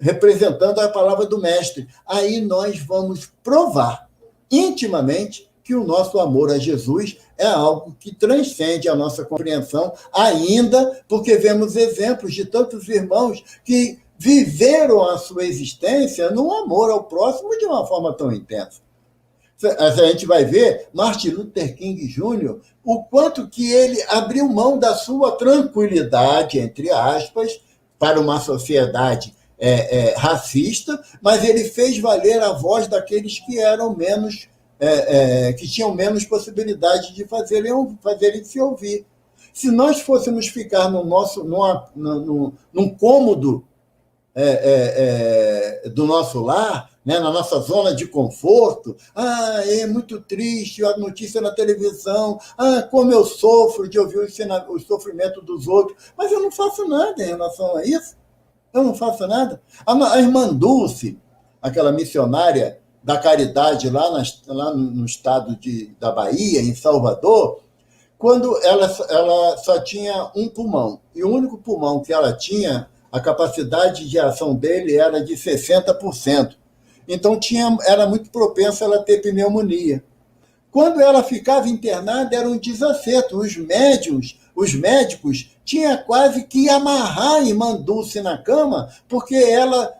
representando a palavra do Mestre. Aí nós vamos provar intimamente que o nosso amor a Jesus é algo que transcende a nossa compreensão, ainda porque vemos exemplos de tantos irmãos que viveram a sua existência no amor ao próximo de uma forma tão intensa. A gente vai ver Martin Luther King Jr., o quanto que ele abriu mão da sua tranquilidade, entre aspas, para uma sociedade racista, mas ele fez valer a voz daqueles que eram menos que tinham menos possibilidade de fazerem se ouvir. Se nós fôssemos ficar num cômodo do nosso lar, né, na nossa zona de conforto, é muito triste a notícia na televisão, como eu sofro de ouvir o sofrimento dos outros, mas eu não faço nada em relação a isso. Eu não faço nada. A irmã Dulce, aquela missionária da caridade lá no estado da Bahia, em Salvador, quando ela só tinha um pulmão, e o único pulmão que ela tinha, a capacidade de ação dele era de 60%. Então era muito propensa ela ter pneumonia. Quando ela ficava internada, era um desacerto. Os médicos tinham quase que amarrar a irmã Dulce na cama, porque ela,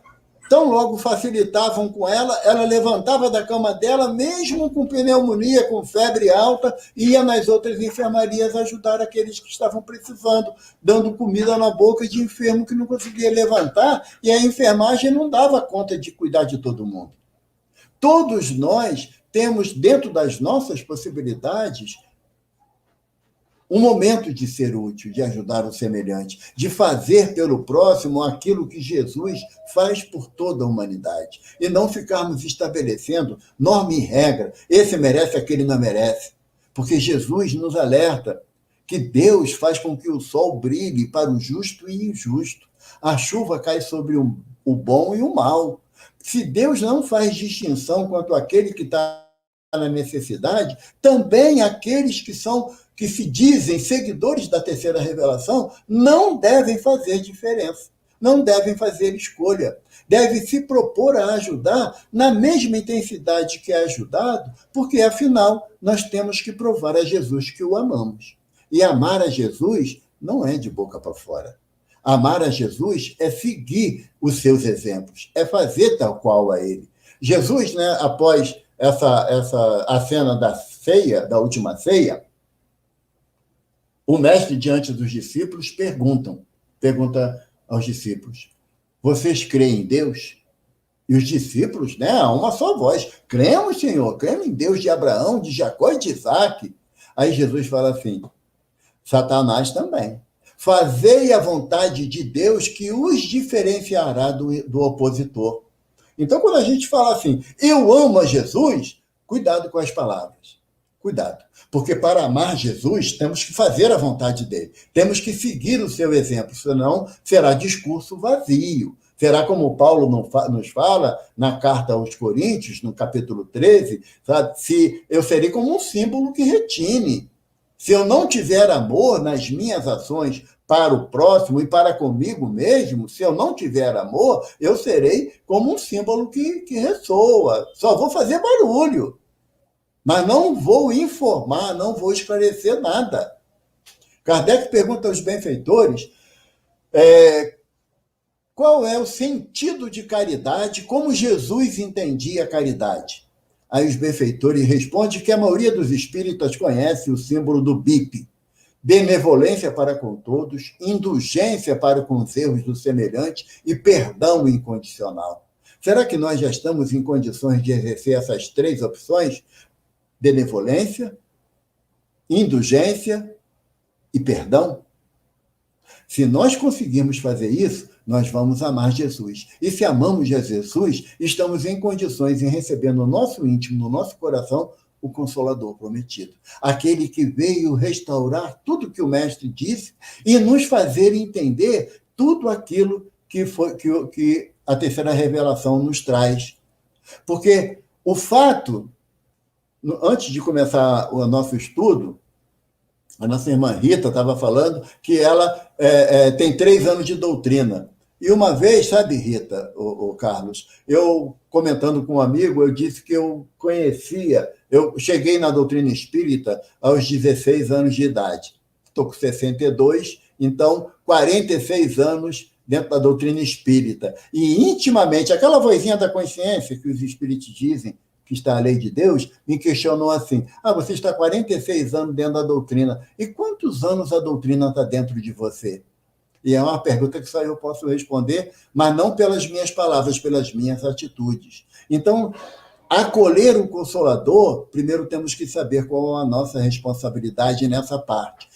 tão logo facilitavam com ela levantava da cama dela, mesmo com pneumonia, com febre alta, e ia nas outras enfermarias ajudar aqueles que estavam precisando, dando comida na boca de enfermo que não conseguia levantar, e a enfermagem não dava conta de cuidar de todo mundo. Todos nós temos, dentro das nossas possibilidades, um momento de ser útil, de ajudar o semelhante, de fazer pelo próximo aquilo que Jesus faz por toda a humanidade. E não ficarmos estabelecendo norma e regra. Esse merece, aquele não merece. Porque Jesus nos alerta que Deus faz com que o sol brilhe para o justo e injusto. A chuva cai sobre o bom e o mal. Se Deus não faz distinção quanto àquele que está na necessidade, também aqueles que se dizem seguidores da terceira revelação não devem fazer diferença, não devem fazer escolha, devem se propor a ajudar na mesma intensidade que é ajudado, porque, afinal, nós temos que provar a Jesus que o amamos. E amar a Jesus não é de boca para fora. Amar a Jesus é seguir os seus exemplos, é fazer tal qual a ele. Jesus, né, após a cena da ceia, da última ceia, o mestre, diante dos discípulos, pergunta aos discípulos: vocês creem em Deus? E os discípulos, né, a uma só voz: cremos, Senhor, cremos em Deus de Abraão, de Jacó e de Isaac. Aí Jesus fala assim: Satanás também. Fazei a vontade de Deus que os diferenciará do opositor. Então, quando a gente fala assim, eu amo a Jesus, cuidado com as palavras. Cuidado. Porque para amar Jesus, temos que fazer a vontade dele. Temos que seguir o seu exemplo, senão será discurso vazio. Será como Paulo nos fala na carta aos Coríntios, no capítulo 13, sabe? Se eu serei como um símbolo que retine. Se eu não tiver amor nas minhas ações para o próximo e para comigo mesmo, se eu não tiver amor, eu serei como um símbolo que ressoa. Só vou fazer barulho, mas não vou informar, não vou esclarecer nada. Kardec pergunta aos benfeitores qual é o sentido de caridade, como Jesus entendia a caridade. Aí os benfeitores respondem que a maioria dos espíritas conhece o símbolo do BIP, benevolência para com todos, indulgência para com os erros do semelhante e perdão incondicional. Será que nós já estamos em condições de exercer essas 3 opções? Benevolência, indulgência e perdão? Se nós conseguirmos fazer isso, nós vamos amar Jesus. E se amamos Jesus, estamos em condições de receber no nosso íntimo, no nosso coração, o Consolador prometido. Aquele que veio restaurar tudo que o Mestre disse e nos fazer entender tudo aquilo que a terceira revelação nos traz. Porque o fato, antes de começar o nosso estudo, a nossa irmã Rita estava falando que ela tem 3 anos de doutrina. E uma vez, sabe, Rita, o Carlos, eu comentando com um amigo, eu disse que eu cheguei na doutrina espírita aos 16 anos de idade. Estou com 62, então 46 anos dentro da doutrina espírita. E intimamente, aquela vozinha da consciência que os espíritos dizem, que está a lei de Deus, me questionou assim, você está 46 anos dentro da doutrina, e quantos anos a doutrina está dentro de você? E é uma pergunta que só eu posso responder, mas não pelas minhas palavras, pelas minhas atitudes. Então, acolher o Consolador, primeiro temos que saber qual é a nossa responsabilidade nessa parte.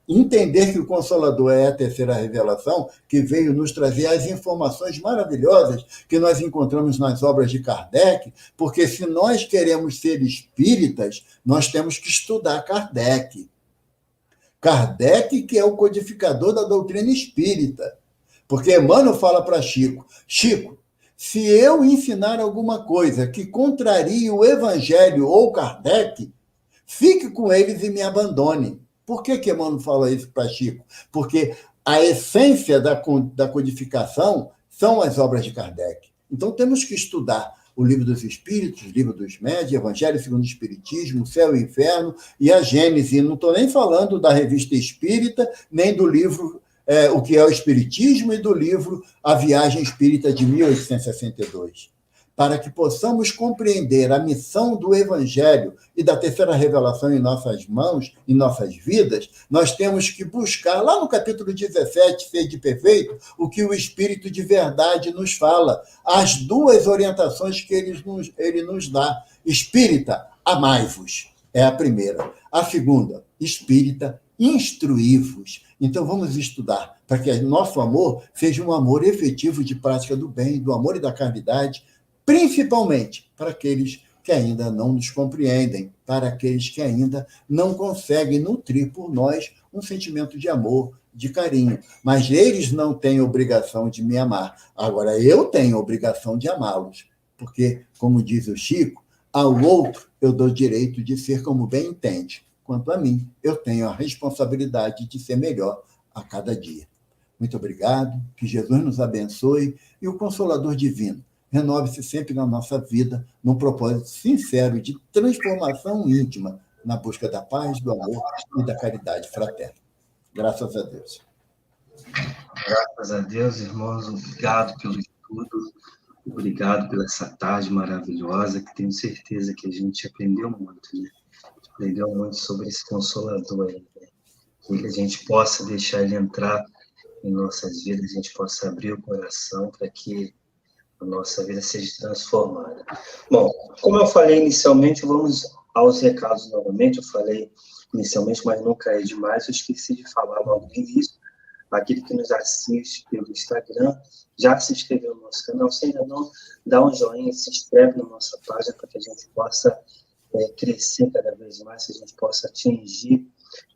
Entender que o Consolador é a terceira revelação, que veio nos trazer as informações maravilhosas que nós encontramos nas obras de Kardec, porque se nós queremos ser espíritas, nós temos que estudar Kardec. Kardec, que é o codificador da doutrina espírita. Porque Emmanuel fala para Chico, se eu ensinar alguma coisa que contrarie o Evangelho ou Kardec, fique com eles e me abandone. Por que Emmanuel fala isso para Chico? Porque a essência da codificação são as obras de Kardec. Então, temos que estudar o Livro dos Espíritos, o Livro dos Médiuns, Evangelho segundo o Espiritismo, o Céu e o Inferno e a Gênese. Não estou nem falando da Revista Espírita, nem do livro O que é o Espiritismo e do livro A Viagem Espírita de 1862. Para que possamos compreender a missão do Evangelho e da terceira revelação em nossas mãos, em nossas vidas, nós temos que buscar, lá no capítulo 17, Sede Perfeito, o que o Espírito de verdade nos fala, as 2 orientações que ele nos dá. Espírita, amai-vos, é a primeira. A segunda, espírita, instruí-vos. Então, vamos estudar, para que nosso amor seja um amor efetivo de prática do bem, do amor e da caridade, principalmente para aqueles que ainda não nos compreendem, para aqueles que ainda não conseguem nutrir por nós um sentimento de amor, de carinho. Mas eles não têm obrigação de me amar. Agora, eu tenho obrigação de amá-los, porque, como diz o Chico, ao outro eu dou direito de ser como bem entende. Quanto a mim, eu tenho a responsabilidade de ser melhor a cada dia. Muito obrigado, que Jesus nos abençoe e o Consolador Divino renove-se sempre na nossa vida, num propósito sincero de transformação íntima, na busca da paz, do amor e da caridade fraterna. Graças a Deus. Graças a Deus, irmãos. Obrigado pelo estudo, obrigado pela essa tarde maravilhosa, que tenho certeza que a gente aprendeu muito, né? Aprendeu muito sobre esse Consolador aí, né? Que a gente possa deixar ele entrar em nossas vidas, a gente possa abrir o coração para que a nossa vida seja transformada. Bom, como eu falei inicialmente, vamos aos recados novamente. Eu falei inicialmente, mas nunca é demais. Eu esqueci de falar logo no início. Aquele que nos assiste pelo Instagram, já se inscreveu no nosso canal. Se ainda não, dá um joinha, se inscreve na nossa página para que a gente possa crescer cada vez mais, que a gente possa atingir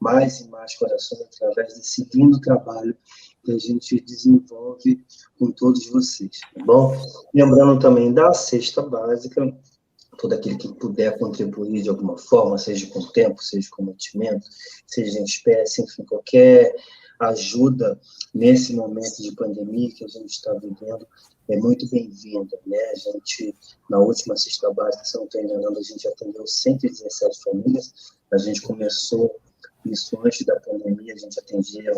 mais e mais corações através desse lindo trabalho que a gente desenvolve com todos vocês, tá bom? Lembrando também da cesta básica, todo aquele que puder contribuir de alguma forma, seja com tempo, seja com mantimento, seja em espécie, enfim, qualquer ajuda nesse momento de pandemia que a gente está vivendo é muito bem-vinda, né? A gente, na última cesta básica, se eu não estou enganando, a gente atendeu 117 famílias, a gente começou isso antes da pandemia, a gente atendia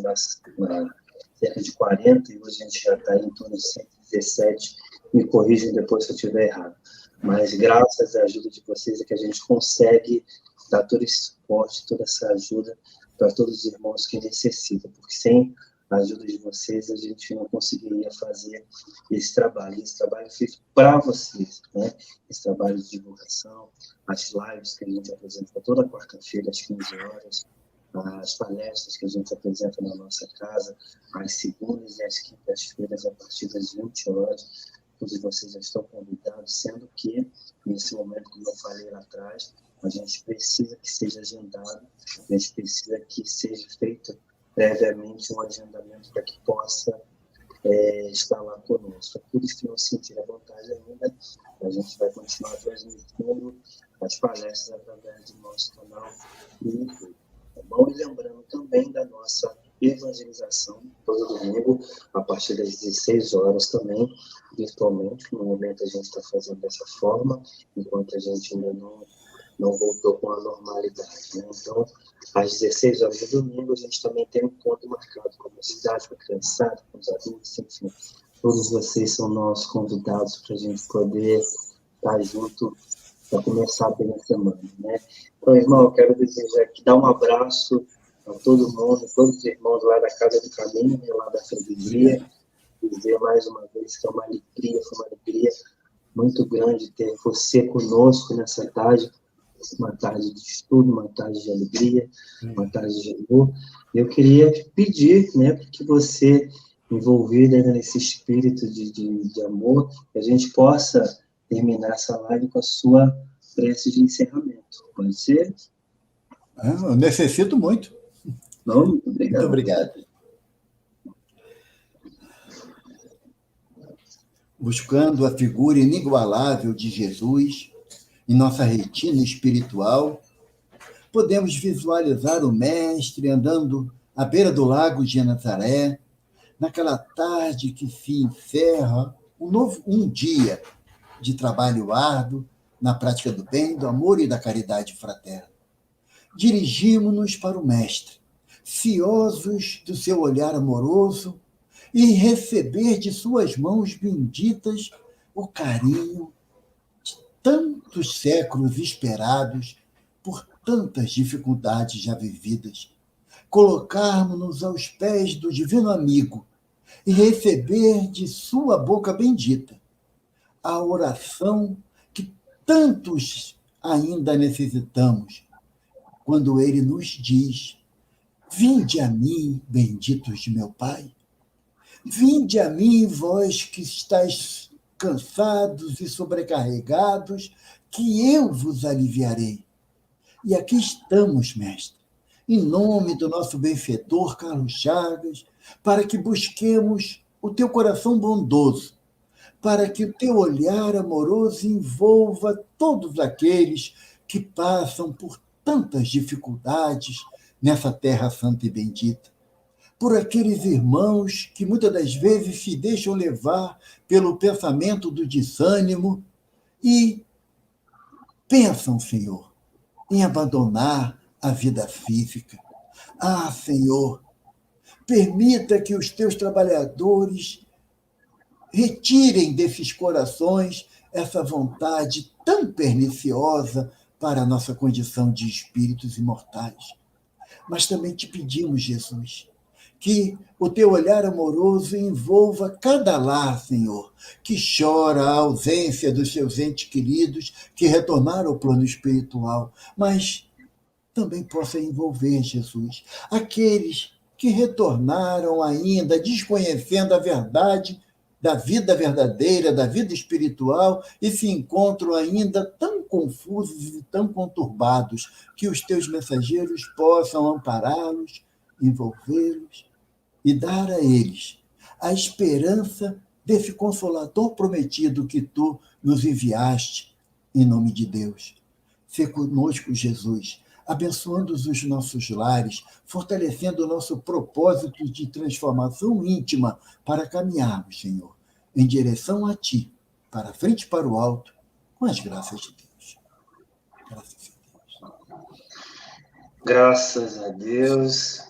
cerca de 40, e hoje a gente já está em torno de 117, me corrijam depois se eu estiver errado. Mas graças à ajuda de vocês é que a gente consegue dar todo esse suporte, toda essa ajuda para todos os irmãos que necessitam, porque sem a ajuda de vocês a gente não conseguiria fazer esse trabalho é feito para vocês, né? Esse trabalho de divulgação, as lives que a gente apresenta toda quarta-feira às 15 horas, as palestras que a gente apresenta na nossa casa, às segundas e às quintas-feiras, a partir das 20 horas, todos vocês já estão convidados, sendo que, nesse momento, como eu falei lá atrás, a gente precisa que seja agendado, a gente precisa que seja feito previamente um agendamento para que possa estar lá conosco. Aqueles que não sentirem a vontade ainda, a gente vai continuar transmitindo as palestras através do nosso canal no YouTube. Tá bom? E lembrando também da nossa evangelização, todo domingo, a partir das 16 horas também, virtualmente. No momento a gente está fazendo dessa forma, enquanto a gente ainda não voltou com a normalidade, né? Então, às 16 horas de domingo, a gente também tem um encontro marcado com a cidade, com a criançada, com os adultos, enfim. Todos vocês são nossos convidados para a gente poder estar junto para começar bem a semana, né? Então, irmão, eu quero desejar aqui, dar um abraço a todo mundo, todos os irmãos lá da Casa do Caminho, lá da freguesia, dizer mais uma vez que é uma alegria, foi uma alegria muito grande ter você conosco nessa tarde, uma tarde de estudo, uma tarde de alegria, uma tarde de amor. Eu queria pedir, né, para que você, envolvido ainda nesse espírito de amor, que a gente possa terminar essa live com a sua prece de encerramento. Pode ser? Eu necessito muito. Não, muito obrigado. Muito obrigado. Buscando a figura inigualável de Jesus em nossa retina espiritual, podemos visualizar o Mestre andando à beira do lago de Nazaré, naquela tarde que se encerra um dia de trabalho árduo na prática do bem, do amor e da caridade fraterna. Dirigimos-nos para o Mestre, ciosos do seu olhar amoroso e receber de suas mãos benditas o carinho de tantos séculos esperados por tantas dificuldades já vividas. Colocarmos-nos aos pés do divino amigo e receber de sua boca bendita a oração que tantos ainda necessitamos, quando ele nos diz: vinde a mim, benditos de meu Pai. Vinde a mim, vós que estáis cansados e sobrecarregados, que eu vos aliviarei. E aqui estamos, Mestre, em nome do nosso benfeitor Carlos Chagas, para que busquemos o teu coração bondoso, para que o teu olhar amoroso envolva todos aqueles que passam por tantas dificuldades nessa terra santa e bendita. Por aqueles irmãos que muitas das vezes se deixam levar pelo pensamento do desânimo e pensam, Senhor, em abandonar a vida física. Ah, Senhor, permita que os teus trabalhadores retirem desses corações essa vontade tão perniciosa para a nossa condição de espíritos imortais. Mas também te pedimos, Jesus, que o teu olhar amoroso envolva cada lar, Senhor, que chora a ausência dos seus entes queridos que retornaram ao plano espiritual, mas também possa envolver, Jesus, aqueles que retornaram ainda desconhecendo a verdade da vida verdadeira, da vida espiritual, e se encontram ainda tão confusos e tão conturbados, que os teus mensageiros possam ampará-los, envolvê-los e dar a eles a esperança desse Consolador prometido que tu nos enviaste, em nome de Deus. Sê conosco, Jesus, abençoando os nossos lares, fortalecendo o nosso propósito de transformação íntima para caminharmos, Senhor, em direção a Ti, para frente e para o alto, com as graças de Deus. Graças a Deus. Graças a Deus.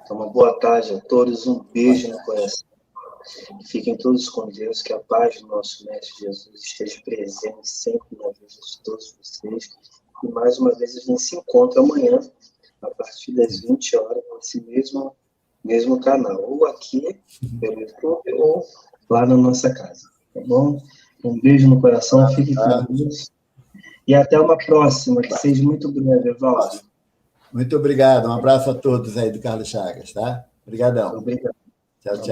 Então, uma boa tarde a todos, um beijo no coração. Fiquem todos com Deus, que a paz do nosso Mestre Jesus esteja presente sempre na vida de todos vocês. E mais uma vez a gente se encontra amanhã, a partir das 20 horas, nesse mesmo canal, ou aqui pelo YouTube, ou lá na nossa casa, tá bom? Um beijo no coração, fiquem com Deus. E até uma próxima, que seja muito breve, Evaldo. Muito obrigado, um abraço a todos aí do Carlos Chagas, tá? Obrigadão. Obrigado. Tchau, tchau.